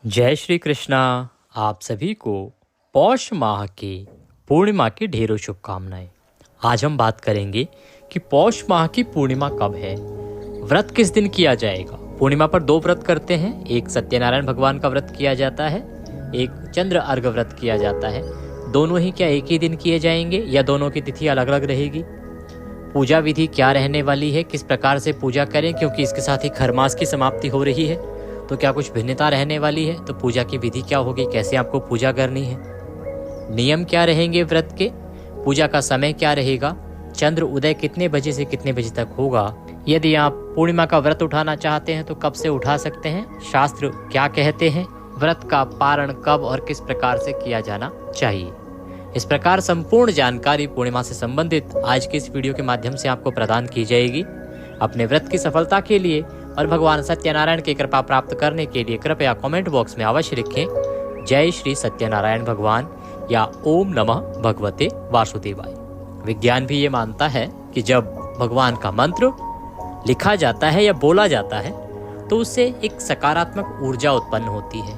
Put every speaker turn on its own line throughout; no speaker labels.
जय श्री कृष्णा। आप सभी को पौष माह की पूर्णिमा की ढेरों शुभकामनाएं। आज हम बात करेंगे कि पौष माह की पूर्णिमा कब है, व्रत किस दिन किया जाएगा। पूर्णिमा पर दो व्रत करते हैं, एक सत्यनारायण भगवान का व्रत किया जाता है, एक चंद्र अर्घ व्रत किया जाता है। दोनों ही क्या एक ही दिन किए जाएंगे या दोनों की तिथि अलग अलग रहेगी। पूजा विधि क्या रहने वाली है, किस प्रकार से पूजा करें, क्योंकि इसके साथ ही खरमास की समाप्ति हो रही है, तो क्या कुछ भिन्नता रहने वाली है। तो पूजा की विधि क्या होगी, कैसे आपको पूजा करनी है, नियम क्या रहेंगे व्रत के, पूजा का समय क्या रहेगा, चंद्र उदय कितने बजे से कितने बजे तक होगा, यदि आप पूर्णिमा का व्रत उठाना चाहते हैं तो कब से उठा सकते हैं, शास्त्र क्या कहते हैं, व्रत का पारण कब और किस प्रकार से किया जाना चाहिए। इस प्रकार संपूर्ण जानकारी पूर्णिमा से संबंधित आज के इस वीडियो के माध्यम से आपको प्रदान की जाएगी। अपने व्रत की सफलता के लिए और भगवान सत्यनारायण की कृपा प्राप्त करने के लिए कृपया कमेंट बॉक्स में अवश्य लिखें जय श्री सत्यनारायण भगवान या ओम नमः भगवते वासुदेवाय। विज्ञान भी ये मानता है कि जब भगवान का मंत्र लिखा जाता है या बोला जाता है तो उससे एक सकारात्मक ऊर्जा उत्पन्न होती है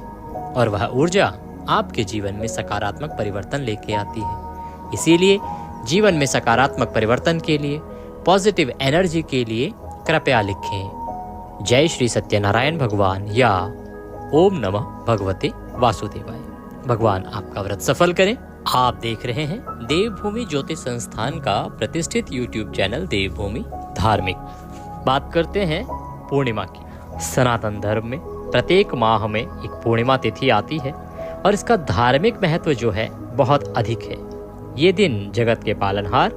और वह ऊर्जा आपके जीवन में सकारात्मक परिवर्तन लेके आती है। इसीलिए जीवन में सकारात्मक परिवर्तन के लिए, पॉजिटिव एनर्जी के लिए कृपया लिखें जय श्री सत्यनारायण भगवान या ओम नमः भगवते वासुदेवाय। भगवान आपका व्रत सफल करें। आप देख रहे हैं देवभूमि ज्योतिष संस्थान का प्रतिष्ठित यूट्यूब चैनल देवभूमि धार्मिक। बात करते हैं पूर्णिमा की। सनातन धर्म में प्रत्येक माह में एक पूर्णिमा तिथि आती है और इसका धार्मिक महत्व जो है बहुत अधिक है। ये दिन जगत के पालनहार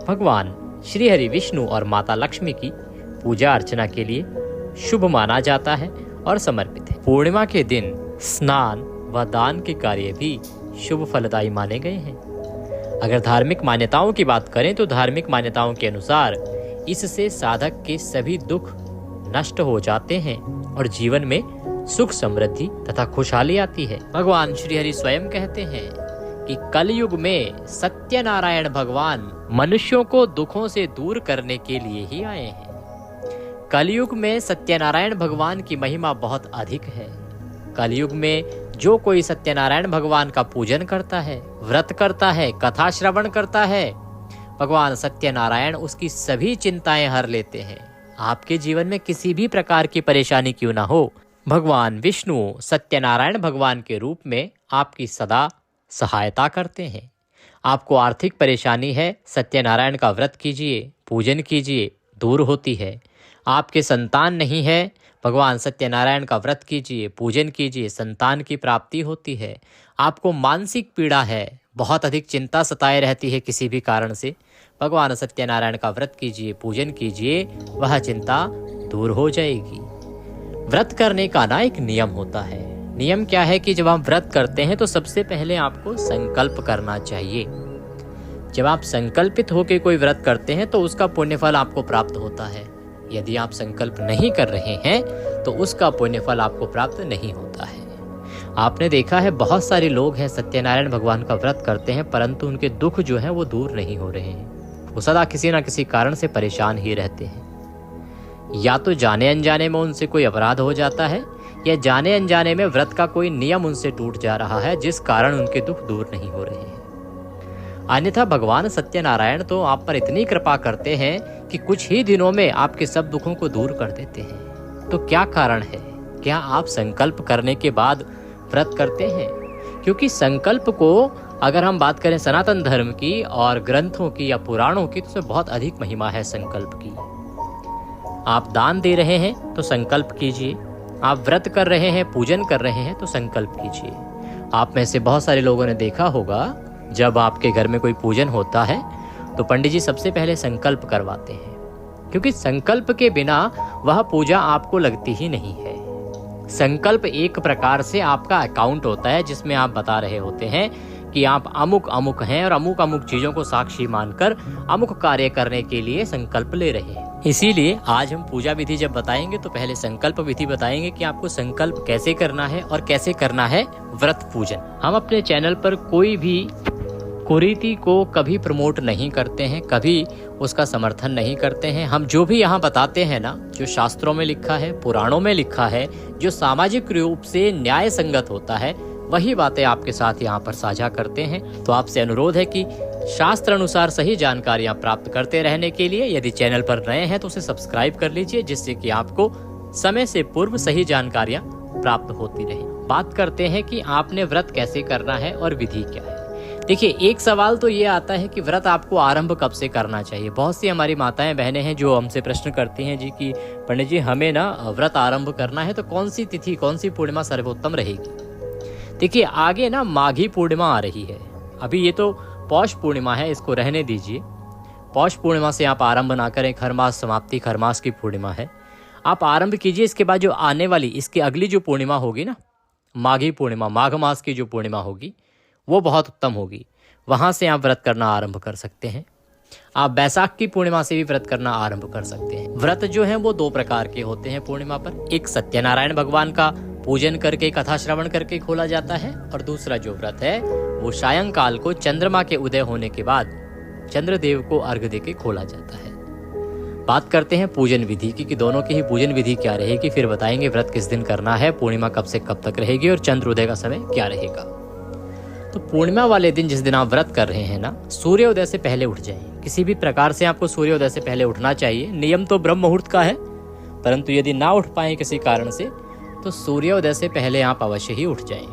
भगवान श्री हरि विष्णु और माता लक्ष्मी की पूजा अर्चना के लिए शुभ माना जाता है और समर्पित है। पूर्णिमा के दिन स्नान व दान के कार्य भी शुभ फलदायी माने गए हैं। अगर धार्मिक मान्यताओं की बात करें तो धार्मिक मान्यताओं के अनुसार इससे साधक के सभी दुख नष्ट हो जाते हैं और जीवन में सुख समृद्धि तथा खुशहाली आती है। भगवान श्री हरि स्वयं कहते हैं कि कलयुग में सत्यनारायण भगवान मनुष्यों को दुखों से दूर करने के लिए ही आए हैं। कलयुग में सत्यनारायण भगवान की महिमा बहुत अधिक है। कलयुग में जो कोई सत्यनारायण भगवान का पूजन करता है, व्रत करता है, कथा श्रवण करता है, भगवान सत्यनारायण उसकी सभी चिंताएं हर लेते हैं। आपके जीवन में किसी भी प्रकार की परेशानी क्यों ना हो, भगवान विष्णु सत्यनारायण भगवान के रूप में आपकी सदा सहायता करते हैं। आपको आर्थिक परेशानी है, सत्यनारायण का व्रत कीजिए, पूजन कीजिए, दूर होती है। आपके संतान नहीं है, भगवान सत्यनारायण का व्रत कीजिए, पूजन कीजिए, संतान की प्राप्ति होती है। आपको मानसिक पीड़ा है, बहुत अधिक चिंता सताए रहती है किसी भी कारण से, भगवान सत्यनारायण का व्रत कीजिए, पूजन कीजिए, वह चिंता दूर हो जाएगी। व्रत करने का ना एक नियम होता है। नियम क्या है कि जब आप व्रत करते हैं तो सबसे पहले आपको संकल्प करना चाहिए। जब आप संकल्पित होकर कोई व्रत करते हैं तो उसका पुण्यफल आपको प्राप्त होता है। यदि आप संकल्प नहीं कर रहे हैं तो उसका पुण्यफल आपको प्राप्त नहीं होता है। आपने देखा है बहुत सारे लोग हैं सत्यनारायण भगवान का व्रत करते हैं परंतु उनके दुख जो है वो दूर नहीं हो रहे हैं। वो सदा किसी न किसी कारण से परेशान ही रहते हैं। या तो जाने अनजाने में उनसे कोई अपराध हो जाता है या जाने अनजाने में व्रत का कोई नियम उनसे टूट जा रहा है जिस कारण उनके दुख दूर नहीं हो रहे हैं। अन्यथा भगवान सत्यनारायण तो आप पर इतनी कृपा करते हैं कि कुछ ही दिनों में आपके सब दुखों को दूर कर देते हैं। तो क्या कारण है, क्या आप संकल्प करने के बाद व्रत करते हैं? क्योंकि संकल्प को अगर हम बात करें सनातन धर्म की और ग्रंथों की या पुराणों की तो उसमें बहुत अधिक महिमा है संकल्प की। आप दान दे रहे हैं तो संकल्प कीजिए, आप व्रत कर रहे हैं, पूजन कर रहे हैं तो संकल्प कीजिए। आप में से बहुत सारे लोगों ने देखा होगा जब आपके घर में कोई पूजन होता है तो पंडित जी सबसे पहले संकल्प करवाते हैं, क्योंकि संकल्प के बिना वह पूजा आपको लगती ही नहीं है। संकल्प एक प्रकार से आपका अकाउंट होता है जिसमें आप बता रहे होते हैं कि आप अमुक अमुक हैं और अमुक अमुक चीजों को साक्षी मानकर अमुक कार्य करने के लिए संकल्प ले रहे हैं। इसीलिए आज हम पूजा विधि जब बताएंगे तो पहले संकल्प विधि बताएंगे कि आपको संकल्प कैसे करना है और कैसे करना है व्रत पूजन। हम अपने चैनल पर कोई भी कुरीति को कभी प्रमोट नहीं करते हैं, कभी उसका समर्थन नहीं करते हैं। हम जो भी यहाँ बताते हैं ना, जो शास्त्रों में लिखा है, पुराणों में लिखा है, जो सामाजिक रूप से न्याय संगत होता है, वही बातें आपके साथ यहाँ पर साझा करते हैं। तो आपसे अनुरोध है कि शास्त्र अनुसार सही जानकारियाँ प्राप्त करते रहने के लिए यदि चैनल पर नए हैं तो उसे सब्सक्राइब कर लीजिए, जिससे कि आपको समय से पूर्व सही जानकारियाँ प्राप्त होती रहे। बात करते हैं कि आपने व्रत कैसे करना है और विधि क्या है। देखिए, एक सवाल तो ये आता है कि व्रत आपको आरंभ कब से करना चाहिए। बहुत सी हमारी माताएं बहनें हैं जो हमसे प्रश्न करती हैं जी कि पंडित जी, हमें ना व्रत आरंभ करना है तो कौन सी तिथि, कौन सी पूर्णिमा सर्वोत्तम रहेगी। देखिए, आगे ना माघी पूर्णिमा आ रही है। अभी ये तो पौष पूर्णिमा है, इसको रहने दीजिए। पौष पूर्णिमा से आप आरंभ ना करें, खरमास समाप्ति, खरमास की पूर्णिमा है, आप आरंभ कीजिए। इसके बाद जो आने वाली, इसकी अगली जो पूर्णिमा होगी ना, माघी पूर्णिमा, माघ मास की जो पूर्णिमा होगी वो बहुत उत्तम होगी। वहाँ से आप व्रत करना आरंभ कर सकते हैं। आप बैसाख की पूर्णिमा से भी व्रत करना आरंभ कर सकते हैं। व्रत जो है वो 2 प्रकार के होते हैं पूर्णिमा पर। एक सत्यनारायण भगवान का पूजन करके, कथा श्रवण करके खोला जाता है, और दूसरा जो व्रत है वो सायंकाल को चंद्रमा के उदय होने के बाद चंद्रदेव को अर्घ्य देके खोला जाता है। बात करते हैं पूजन विधि की कि दोनों की ही पूजन विधि क्या रहेगी, फिर बताएंगे व्रत किस दिन करना है, पूर्णिमा कब से कब तक रहेगी और चंद्रोदय का समय क्या रहेगा। तो पूर्णिमा वाले दिन जिस दिन आप व्रत कर रहे हैं ना, सूर्योदय से पहले उठ जाइए। किसी भी प्रकार से आपको सूर्योदय से पहले उठना चाहिए। नियम तो ब्रह्म मुहूर्त का है, परंतु यदि ना उठ पाए किसी कारण से तो सूर्योदय से पहले आप अवश्य ही उठ जाएं।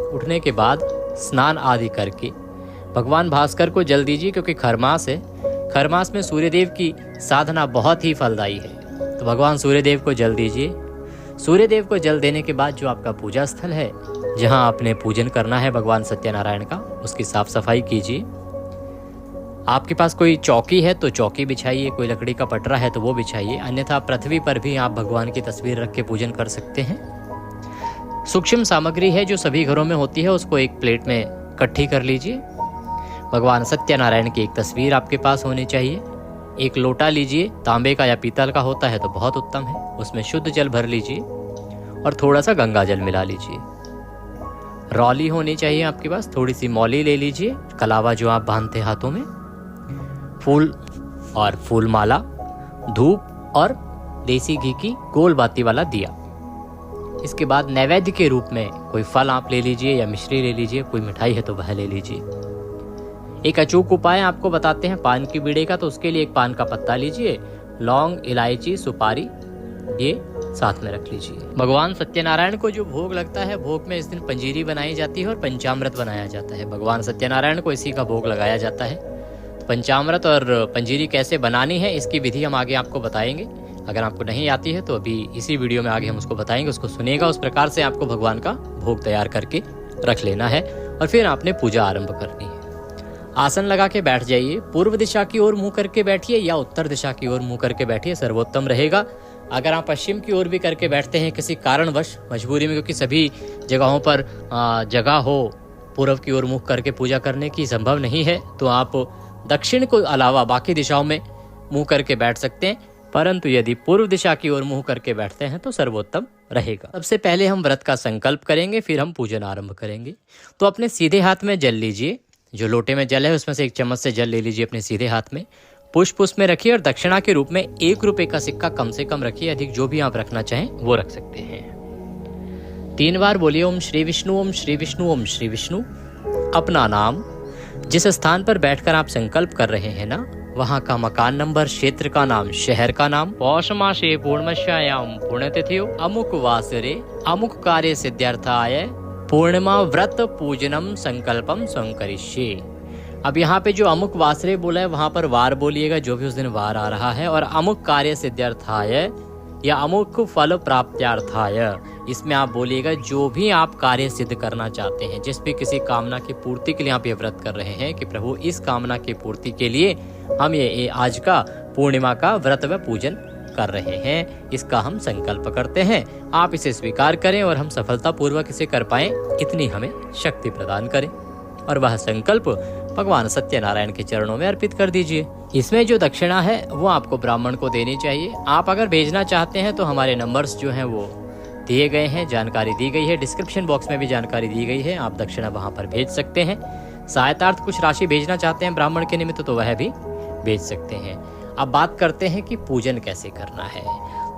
उठने के बाद स्नान आदि करके भगवान भास्कर को जल दीजिए, क्योंकि खरमास है। खरमास में सूर्यदेव की साधना बहुत ही फलदायी है, तो भगवान सूर्यदेव को जल दीजिए। सूर्यदेव को जल देने के बाद जो आपका पूजा स्थल है, जहां आपने पूजन करना है भगवान सत्यनारायण का, उसकी साफ सफाई कीजिए। आपके पास कोई चौकी है तो चौकी बिछाइए, कोई लकड़ी का पटरा है तो वो बिछाइए, अन्यथा पृथ्वी पर भी आप भगवान की तस्वीर रख के पूजन कर सकते हैं। सूक्ष्म सामग्री है जो सभी घरों में होती है, उसको एक प्लेट में इकट्ठी कर लीजिए। भगवान सत्यनारायण की एक तस्वीर आपके पास होनी चाहिए। एक लोटा लीजिए, तांबे का या पीतल का होता है तो बहुत उत्तम है, उसमें शुद्ध जल भर लीजिए और थोड़ा सा गंगा जल मिला लीजिए। रौली होनी चाहिए आपके पास, थोड़ी सी मौली ले लीजिए, कलावा जो आप बांधते हाथों में, फूल और फूल माला, धूप और देसी घी की गोल बाती वाला दिया। इसके बाद नैवेद्य के रूप में कोई फल आप ले लीजिए या मिश्री ले लीजिए, कोई मिठाई है तो वह ले लीजिए। एक अचूक उपाय आपको बताते हैं पान की बीड़े का, तो उसके लिए एक पान का पत्ता लीजिए, लौंग, इलायची, सुपारी ये साथ में रख लीजिए। भगवान सत्यनारायण को जो भोग लगता है, भोग में इस दिन पंजीरी बनाई जाती है और पंचामृत बनाया जाता है। भगवान सत्यनारायण को इसी का भोग लगाया जाता है। पंचामृत और पंजीरी कैसे बनानी है इसकी विधि हम आगे आपको बताएंगे। अगर आपको नहीं आती है तो अभी इसी वीडियो में आगे हम उसको बताएंगे, उसको सुनिएगा। उस प्रकार से आपको भगवान का भोग तैयार करके रख लेना है और फिर आपने पूजा आरंभ करनी है। आसन लगा के बैठ जाइए। पूर्व दिशा की ओर मुंह करके बैठिए या उत्तर दिशा की ओर मुंह करके बैठिए, सर्वोत्तम रहेगा। अगर आप पश्चिम की ओर भी करके बैठते हैं किसी कारणवश, मजबूरी में, क्योंकि सभी जगहों पर जगह हो पूर्व की ओर मुख करके पूजा करने की संभव नहीं है, तो आप दक्षिण को अलावा बाकी दिशाओं में मुंह करके बैठ सकते हैं। परंतु यदि पूर्व दिशा की ओर मुंह करके बैठते हैं तो सर्वोत्तम रहेगा। सबसे पहले हम व्रत का संकल्प करेंगे, फिर हम पूजन आरंभ करेंगे। तो अपने सीधे हाथ में जल लीजिए, जो लोटे में जल है उसमें से 1 चम्मच से जल ले लीजिए अपने सीधे हाथ में। पुष्प उसमें रखिए और दक्षिणा के रूप में 1 रुपए का सिक्का कम से कम रखिए, अधिक जो भी आप रखना चाहें वो रख सकते हैं। 3 बार बोलिए ओम श्री विष्णु, ओम श्री विष्णु, ओम श्री विष्णु। अपना नाम, जिस स्थान पर बैठकर आप संकल्प कर रहे हैं ना, वहाँ का मकान नंबर, क्षेत्र का नाम, शहर का नाम, पौष मासे पूर्णमस्यायाम पुण्यतिथियो अमुक वासरे अमुक कार्य सिद्ध्यर्थाय पूर्णिमा व्रत पूजनम संकल्पम संकरिष्ये। अब यहाँ पे जो अमुक वासरे बोला है वहां पर वार बोलिएगा, जो भी उस दिन वार आ रहा है, और अमुक कार्य सिद्ध्यर्थाय या अमुक फल प्राप्त्यार्थाय, इसमें आप बोलिएगा जो भी आप कार्य सिद्ध करना चाहते हैं, जिस भी किसी कामना की पूर्ति के लिए आप ये व्रत कर रहे हैं कि प्रभु इस कामना की पूर्ति के लिए हम ये आज का पूर्णिमा का व्रत व पूजन कर रहे हैं, इसका हम संकल्प करते हैं। आप इसे स्वीकार करें और हम सफलतापूर्वक इसे कर पाएं, इतनी हमें शक्ति प्रदान करें। और वह संकल्प भगवान सत्यनारायण के चरणों में अर्पित कर दीजिए। इसमें जो दक्षिणा है वो आपको ब्राह्मण को देनी चाहिए। आप अगर भेजना चाहते हैं तो हमारे नंबर्स जो हैं वो दिए गए हैं, जानकारी दी गई है, डिस्क्रिप्शन बॉक्स में भी जानकारी दी गई है, आप दक्षिणा वहां पर भेज सकते हैं। सहायतार्थ कुछ राशि भेजना चाहते हैं ब्राह्मण के निमित्त तो वह भी भेज सकते हैं। अब बात करते हैं कि पूजन कैसे करना है।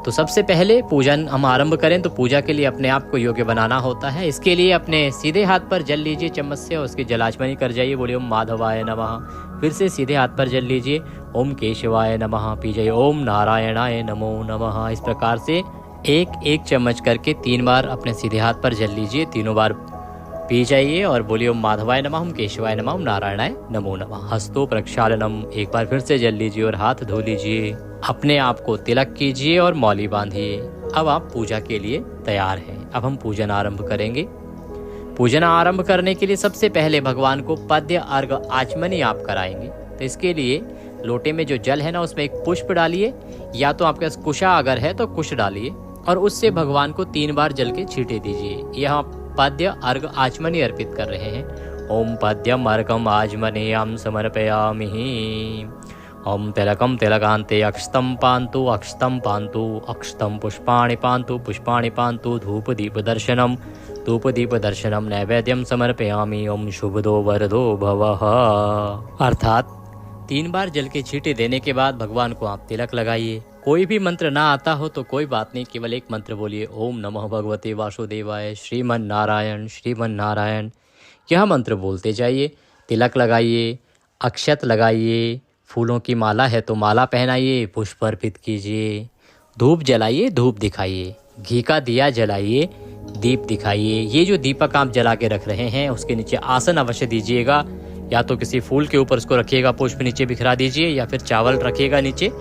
तो सबसे पहले पूजन हम आरंभ करें तो पूजा के लिए अपने आप को योग्य बनाना होता है। इसके लिए अपने सीधे हाथ पर जल लीजिए चम्मच से और उसकी जलाचमनी कर जाइए, बोलिए ओम माधवाय नमः। फिर से सीधे हाथ पर जल लीजिए, ओम केशवाय नमः पी जाइए, ओम नारायणाय नमो नमः। इस प्रकार से एक एक चम्मच करके 3 बार अपने सीधे हाथ पर जल लीजिए, तीनों बार पी जाइए और बोलिए ओम माधवाय नमः, ओम केशवाय नमः, ओम नारायणाय नमो नमः। हस्तो प्रक्षालनम, एक बार फिर से जल लीजिए और हाथ धो लीजिए। अपने आप को तिलक कीजिए और मौली बांधिए। अब आप पूजा के लिए तैयार हैं। अब हम पूजन आरंभ करेंगे। पूजन आरंभ करने के लिए सबसे पहले भगवान को पद्य अर्घ आचमनी आप कराएंगे। तो इसके लिए लोटे में जो जल है ना उसमें एक पुष्प डालिए, या तो आपके पास कुशा अगर है तो कुश डालिए और उससे भगवान को 3 बार जल के छींटे दीजिए। यह पद्य अर्घ आचमनी अर्पित कर रहे हैं। ओम पद्यम अर्घम आचमनीयं समर्पयामि। ओम तिलकम तिलकान्ते अक्षतं पान्तु अक्षतं पान्तु अक्षतं पुष्पाणि पान्तु पुष्पाणि पान्तु धूप दीप दर्शनम नैवेद्यम समर्पयामि। ओम शुभदो वरदो भवः। अर्थात 3 बार जल के छींटे देने के बाद भगवान को आप तिलक लगाइए। कोई भी मंत्र ना आता हो तो कोई बात नहीं, केवल एक मंत्र बोलिए, ओम नमः भगवते वासुदेवाय श्रीमन नारायण। यह मंत्र बोलते जाइए, तिलक लगाइए, अक्षत लगाइए, फूलों की माला है तो माला पहनाइए, पुष्प अर्पित कीजिए, धूप जलाइए, धूप दिखाइए, घी का दिया जलाइए, दीप दिखाइए। ये जो दीपक आप जला के रख रहे हैं उसके नीचे आसन अवश्य दीजिएगा, या तो किसी फूल के ऊपर उसको रखिएगा, पुष्प नीचे बिखरा दीजिए, या फिर चावल रखिएगा नीचे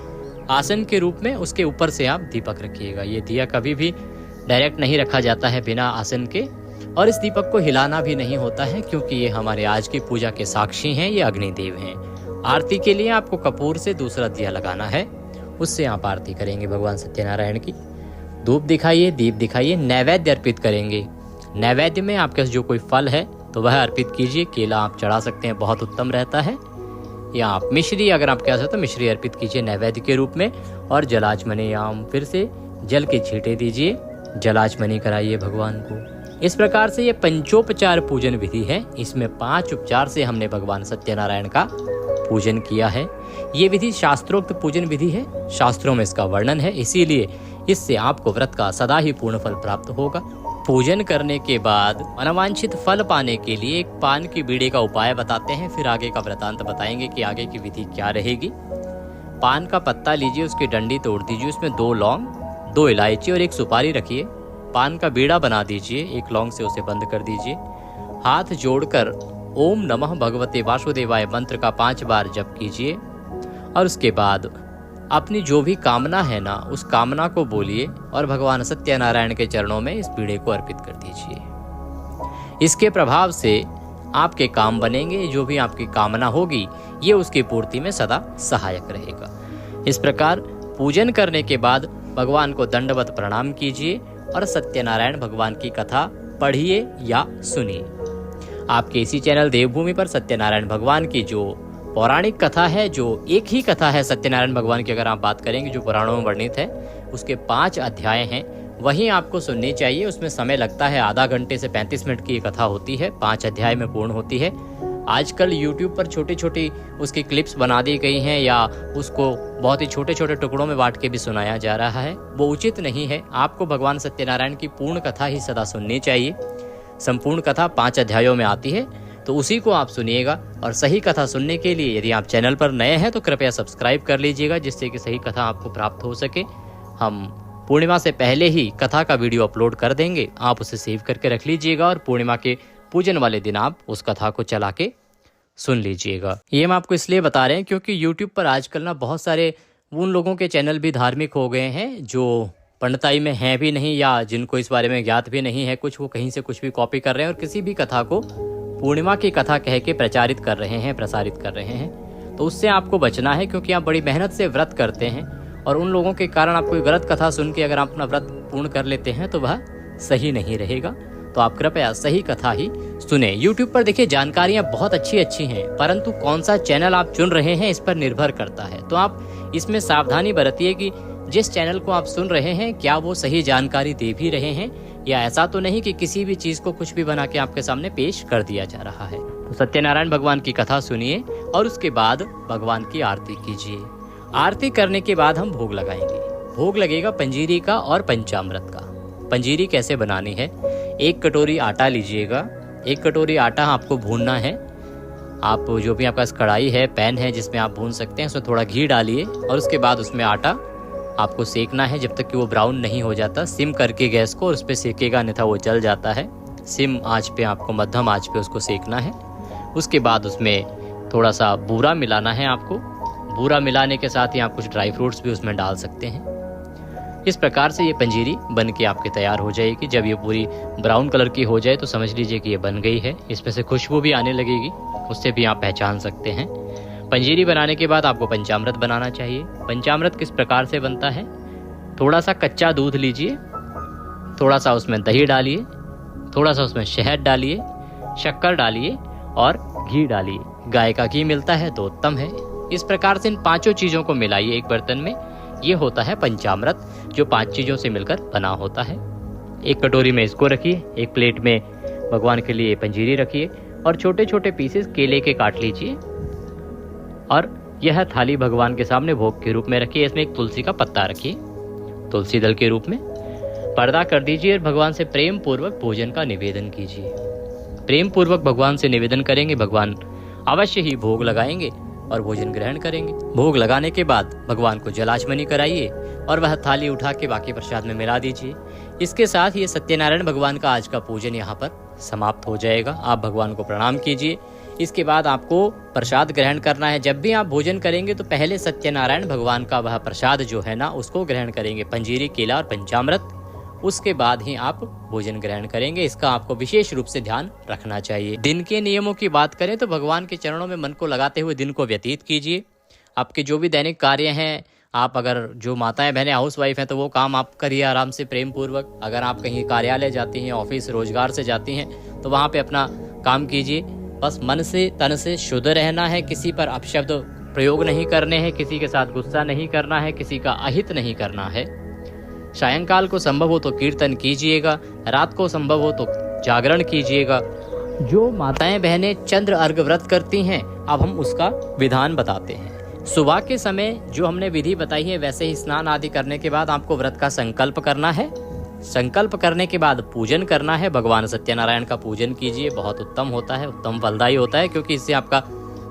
आसन के रूप में, उसके ऊपर से आप दीपक रखिएगा। ये दिया कभी भी डायरेक्ट नहीं रखा जाता है बिना आसन के, और इस दीपक को हिलाना भी नहीं होता है क्योंकि ये हमारे आज की पूजा के साक्षी हैं, ये अग्निदेव हैं। आरती के लिए आपको कपूर से दूसरा दिया लगाना है, उससे आप आरती करेंगे भगवान सत्यनारायण की। धूप दिखाइए, दीप दिखाइए, नैवेद्य अर्पित करेंगे। नैवेद्य में आपके पास जो कोई फल है तो वह अर्पित कीजिए। केला आप चढ़ा सकते हैं, बहुत उत्तम रहता है, या आप मिश्री अगर आपके पास है तो मिश्री अर्पित कीजिए नैवेद्य के रूप में। और जलाचमनी आम, फिर से जल के छींटे दीजिए, जलाचमनी कराइए भगवान को। इस प्रकार से ये पंचोपचार पूजन विधि है। इसमें 5 उपचार से हमने भगवान सत्यनारायण का पूजन किया है। ये विधि शास्त्रोक्त पूजन विधि है, शास्त्रों में इसका वर्णन है, इसीलिए इससे आपको व्रत का सदा ही पूर्ण फल प्राप्त होगा। पूजन करने के बाद अनवांछित फल पाने के लिए एक पान की बीड़े का उपाय बताते हैं, फिर आगे का वृतांत बताएंगे कि आगे की विधि क्या रहेगी। पान का पत्ता लीजिए, उसकी डंडी तोड़ दीजिए, उसमें 2 लौंग, 2 इलायची और 1 सुपारी रखिए। पान का बीड़ा बना दीजिए, 1 लौंग से उसे बंद कर दीजिए। हाथ जोड़कर ओम नमः भगवते वासुदेवाय मंत्र का 5 बार जप कीजिए और उसके बाद अपनी जो भी कामना है ना उस कामना को बोलिए और भगवान सत्यनारायण के चरणों में इस बीड़े को अर्पित कर दीजिए। इसके प्रभाव से आपके काम बनेंगे, जो भी आपकी कामना होगी ये उसकी पूर्ति में सदा सहायक रहेगा। इस प्रकार पूजन करने के बाद भगवान को दंडवत प्रणाम कीजिए और सत्यनारायण भगवान की कथा पढ़िए या सुनिए। आपके इसी चैनल देवभूमि पर सत्यनारायण भगवान की जो पौराणिक कथा है, जो एक ही कथा है सत्यनारायण भगवान की, अगर आप बात करेंगे जो पुराणों में वर्णित है, उसके 5 अध्याय हैं, वहीं आपको सुननी चाहिए। उसमें समय लगता है आधा घंटे से 35 मिनट की कथा होती है, 5 अध्याय में पूर्ण होती है। आजकल YouTube पर छोटी छोटी उसकी क्लिप्स बना दी गई हैं या उसको बहुत ही छोटे छोटे टुकड़ों में बांट के भी सुनाया जा रहा है, वो उचित नहीं है। आपको भगवान सत्यनारायण की पूर्ण कथा ही सदा सुननी चाहिए। संपूर्ण कथा 5 अध्यायों में आती है, तो उसी को आप सुनिएगा। और सही कथा सुनने के लिए यदि आप चैनल पर नए हैं तो कृपया सब्सक्राइब कर लीजिएगा, जिससे कि सही कथा आपको प्राप्त हो सके। हम पूर्णिमा से पहले ही कथा का वीडियो अपलोड कर देंगे, आप उसे सेव करके रख लीजिएगा और पूर्णिमा के पूजन वाले दिन आप उस कथा को चला के सुन लीजिएगा। ये हम आपको इसलिए बता रहे हैं क्योंकि YouTube पर आजकल ना बहुत सारे उन लोगों के चैनल भी धार्मिक हो गए हैं जो पंडिताई में हैं भी नहीं या जिनको इस बारे में ज्ञात भी नहीं है कुछ, वो कहीं से कुछ भी कॉपी कर रहे हैं और किसी भी कथा को पूर्णिमा की कथा कह के प्रचारित कर रहे हैं, प्रसारित कर रहे हैं। तो उससे आपको बचना है, क्योंकि आप बड़ी मेहनत से व्रत करते हैं और उन लोगों के कारण आप कोई गलत कथा सुन के अगर आप अपना व्रत पूर्ण कर लेते हैं तो वह सही नहीं रहेगा। तो आप कृपया सही कथा ही सुने। YouTube पर देखिए जानकारियाँ बहुत अच्छी हैं, परंतु कौन सा चैनल आप चुन रहे हैं इस पर निर्भर करता है। तो आप इसमें सावधानी बरतिए कि जिस चैनल को आप सुन रहे हैं क्या वो सही जानकारी दे भी रहे हैं, या ऐसा तो नहीं कि किसी भी चीज़ को कुछ भी बना के आपके सामने पेश कर दिया जा रहा है। तो सत्यनारायण भगवान की कथा सुनिए और उसके बाद भगवान की आरती कीजिए। आरती करने के बाद हम भोग लगाएंगे। भोग लगेगा पंजीरी का और पंचामृत का। पंजीरी कैसे बनानी है, 1 कटोरी आटा लीजिएगा। 1 कटोरी आटा आपको भूनना है। आप जो भी आपका कढ़ाई है, पैन है जिसमें आप भून सकते हैं, उसमें थोड़ा घी डालिए और उसके बाद उसमें आटा आपको सेकना है जब तक कि वो ब्राउन नहीं हो जाता। सिम करके गैस को और उस पर सेकेगा, अन्यथा वो जल जाता है। सिम आंच पे आपको, मध्यम आंच पे उसको सेकना है। उसके बाद उसमें थोड़ा सा बूरा मिलाना है आपको। बूरा मिलाने के साथ ही आप कुछ ड्राई फ्रूट्स भी उसमें डाल सकते हैं। इस प्रकार से ये पंजीरी बन के आपके तैयार हो जाएगी। जब ये पूरी ब्राउन कलर की हो जाए तो समझ लीजिए कि ये बन गई है। इसमें से खुशबू भी आने लगेगी, उससे भी आप पहचान सकते हैं। पंजीरी बनाने के बाद आपको पंचामृत बनाना चाहिए। पंचामृत किस प्रकार से बनता है, थोड़ा सा कच्चा दूध लीजिए, थोड़ा सा उसमें दही डालिए, थोड़ा सा उसमें शहद डालिए, शक्कर डालिए और घी डालिए। गाय का घी मिलता है तो उत्तम है। इस प्रकार से इन 5 चीज़ों को मिलाइए एक बर्तन में। ये होता है पंचामृत, जो 5 चीज़ों से मिलकर बना होता है। 1 कटोरी में इसको रखिए। एक प्लेट में भगवान के लिए पंजीरी रखिए और छोटे छोटे पीसेस केले के काट लीजिए और यह थाली भगवान के सामने भोग के रूप में रखिए। इसमें एक तुलसी का पत्ता रखिए, तुलसी दल के रूप में। पर्दा कर दीजिए और भगवान से प्रेम पूर्वक भोजन का निवेदन कीजिए। प्रेम पूर्वक भगवान से निवेदन करेंगे, भगवान अवश्य ही भोग लगाएंगे और भोजन ग्रहण करेंगे। भोग लगाने के बाद भगवान को जलाचमनी कराइए और वह थाली उठा के बाकी प्रसाद में मिला दीजिए। इसके साथ ये सत्यनारायण भगवान का आज का पूजन यहाँ पर समाप्त हो जाएगा। आप भगवान को प्रणाम कीजिए। इसके बाद आपको प्रसाद ग्रहण करना है। जब भी आप भोजन करेंगे तो पहले सत्यनारायण भगवान का वह प्रसाद जो है ना, उसको ग्रहण करेंगे, पंजीरी, केला और पंचामृत। उसके बाद ही आप भोजन ग्रहण करेंगे। इसका आपको विशेष रूप से ध्यान रखना चाहिए। दिन के नियमों की बात करें तो भगवान के चरणों में मन को लगाते हुए दिन को व्यतीत कीजिए। आपके जो भी दैनिक कार्य हैं, आप अगर जो माताएं बहनें हाउस वाइफ हैं तो वो काम आप करिए आराम से, प्रेम पूर्वक। अगर आप कहीं कार्यालय जाती हैं, ऑफिस रोजगार से जाती हैं, तो वहाँ पे अपना काम कीजिए। बस मन से तन से शुद्ध रहना है। किसी पर अपशब्द प्रयोग नहीं करने हैं, किसी के साथ गुस्सा नहीं करना है, किसी का अहित नहीं करना है। सायंकाल को संभव हो तो कीर्तन कीजिएगा, रात को संभव हो तो जागरण कीजिएगा। जो माताएं बहनें चंद्र अर्घ व्रत करती हैं, अब हम उसका विधान बताते हैं। सुबह के समय जो हमने विधि बताई है वैसे ही स्नान आदि करने के बाद आपको व्रत का संकल्प करना है। संकल्प करने के बाद पूजन करना है। भगवान सत्यनारायण का पूजन कीजिए, बहुत उत्तम होता है, उत्तम फलदायी होता है, क्योंकि इससे आपका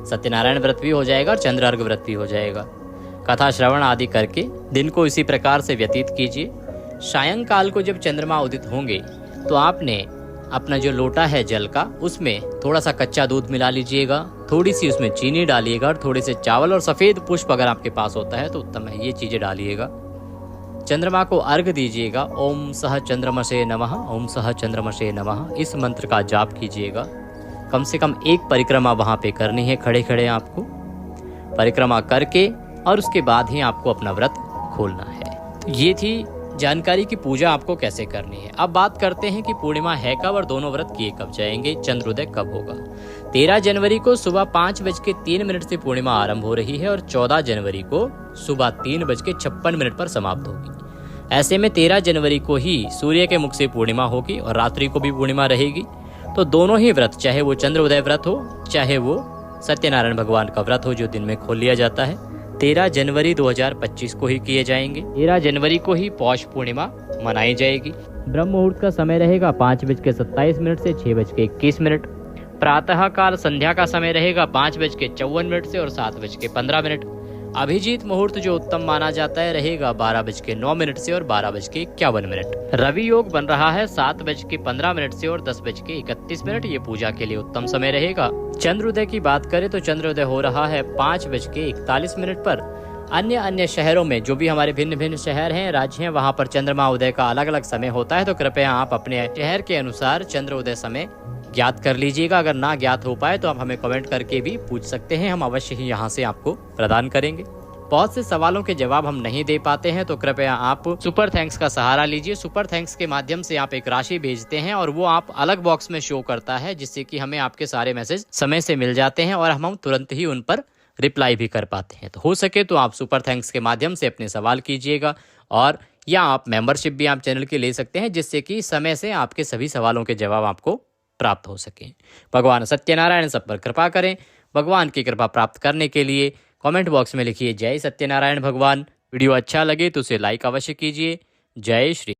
सत्यनारायण व्रत भी हो जाएगा और चंद्र अर्घ व्रत भी हो जाएगा। कथा श्रवण आदि करके दिन को इसी प्रकार से व्यतीत कीजिए। सायंकाल को जब चंद्रमा उदित होंगे तो आपने अपना जो लोटा है जल का, उसमें थोड़ा सा कच्चा दूध मिला लीजिएगा, थोड़ी सी उसमें चीनी डालिएगा और थोड़े से चावल और सफेद पुष्प अगर आपके पास होता है तो उत्तम है, ये चीजें डालिएगा। चंद्रमा को अर्घ दीजिएगा। ओम सह चंद्रमसे नमः, ओम सह चंद्रमसे नमः, इस मंत्र का जाप कीजिएगा। कम से कम 1 परिक्रमा वहां पे करनी है, खड़े खड़े आपको परिक्रमा करके, और उसके बाद ही आपको अपना व्रत खोलना है। तो ये थी जानकारी की पूजा आपको कैसे करनी है। अब बात करते हैं कि पूर्णिमा है कब और दोनों व्रत किए कब जाएंगे, चंद्रोदय कब होगा। 13 जनवरी को सुबह 5:03 से पूर्णिमा आरंभ हो रही है और 14 जनवरी को सुबह 3:56 पर समाप्त होगी। ऐसे में 13 जनवरी को ही सूर्य के मुख से पूर्णिमा होगी और रात्रि को भी पूर्णिमा रहेगी। तो दोनों ही व्रत, चाहे वो चंद्रोदय व्रत हो चाहे वो सत्यनारायण भगवान का व्रत हो जो दिन में खोल लिया जाता है, 13 जनवरी 2025 को ही किए जाएंगे। 13 जनवरी को ही पौष पूर्णिमा मनाई जाएगी। ब्रह्म मुहूर्त का समय रहेगा 5:27 से 6:21। प्रातः काल संध्या का समय रहेगा 5:54 से और 7:15। अभिजीत मुहूर्त जो उत्तम माना जाता है रहेगा 12:09 से और 12:51। रवि योग बन रहा है 7:15 से और 10:31। ये पूजा के लिए उत्तम समय रहेगा। चंद्रोदय की बात करें तो चंद्रोदय हो रहा है 5:41 पर। अन्य शहरों में, जो भी हमारे भिन्न भिन्न शहर हैं, राज्य हैं, वहाँ पर चंद्रमा उदय का अलग अलग समय होता है। तो कृपया आप अपने शहर के अनुसार चंद्रोदय समय ज्ञात कर लीजिएगा। अगर ना ज्ञात हो पाए तो आप हमें कमेंट करके भी पूछ सकते हैं, हम अवश्य ही यहाँ से आपको प्रदान करेंगे। बहुत से सवालों के जवाब हम नहीं दे पाते हैं तो कृपया आप सुपर थैंक्स का सहारा लीजिए। सुपर थैंक्स के माध्यम से आप एक राशि भेजते हैं और वो आप अलग बॉक्स में शो करता है, जिससे कि हमें आपके सारे मैसेज समय से मिल जाते हैं और हम तुरंत ही उन पर रिप्लाई भी कर पाते हैं। तो हो सके तो आप सुपर थैंक्स के माध्यम से अपने सवाल कीजिएगा, और या आप मेंबरशिप भी आप चैनल की ले सकते हैं, जिससे कि समय से आपके सभी सवालों के जवाब आपको प्राप्त हो सके। भगवान सत्यनारायण सब पर कृपा करें। भगवान की कृपा प्राप्त करने के लिए कमेंट बॉक्स में लिखिए जय सत्यनारायण भगवान। वीडियो अच्छा लगे तो उसे लाइक अवश्य कीजिए। जय श्री